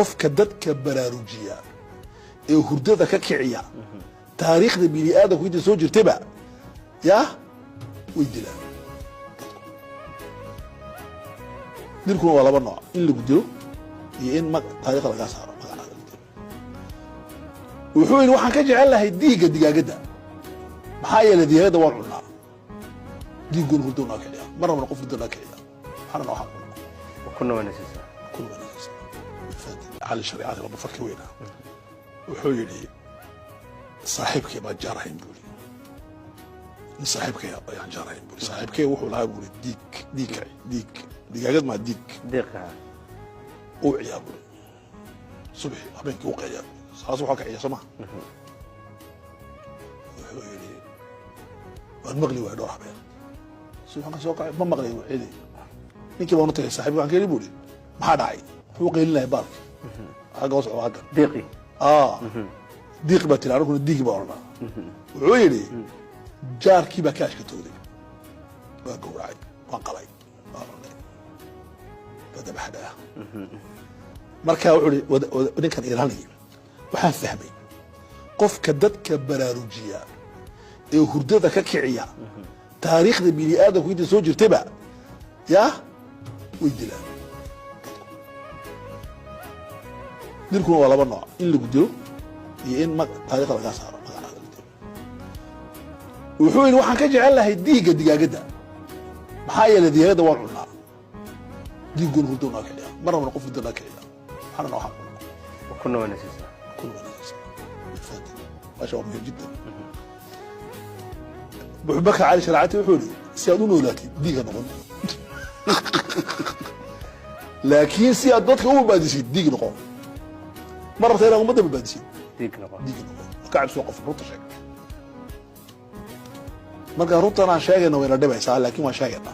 qofka dadka baraarujiya ee hurdada ka kiciya taariikhda bini aadamku inta soo jirtaba yaa way dilaan dilkuna waa laba nooc in lagu dilo iyo in taariikhda laga saaro magaca wuxuu yidhi waxaan ka jecel lahay diiga digaagadda maxaa yeelay digaagadda waan cunaa diiguna hurdo naa kiciya mar rabna qof hurdo naa kiciya maxaana noo xaq كنا ونسيسا على الشريعة لما بفكر وينها وحولي صاحبك ما جارهين بولي صاحبك يا جارهين بولي صاحبك وحول هاي بولي ديك قد ما ديك اوعي بولي صبحي ابيك اوعي يا خلاص وحكي يا سمع وحولي المغلي واحد راح بين سبحان الله سوق ما مغلي وحيدي ninkii baan u tagay saaxiib waxaan keenay buuri maxaa dhacay wuxuu qeylinahay baalki xagga hoos oo hadda diiqi diiqi baa tiri aniguna diigi baa oranaa wuxuu yidhi jaarkii baa kaashka tooday waa gowracay waan qalay badabaxdhaa markaa wuxuu yidhi ninkan iranaya waxaan fahmay qofka dadka baraarujiya ee hurdada ka kiciya taariikhda bini aadamku inta soo jirtaba yaa way dilaan dilkuna waa laba nooc in lagu dilo iyo in taariikhda laga saaro magaca wuxuu yidhi waxaan ka jecel lahay diiga digaagadda maxaa yeelay digaagadda waan cunaa diiguna hurdo naa kiciya mar rabna qof hurdo naa kiciya maxaana noo xaq كنا ونسيسا ما شاء الله مهم جدا بحبك على شرعتي وحولي سيادون ولاتي ديغا نقول لكن سياد dadka ugu baadisay diig noqon martay aan umada baadisay diig noqon ka cabso qof runta sheeg marka runta aan sheegayna way la dhibaysaa laakiin waa sheegayna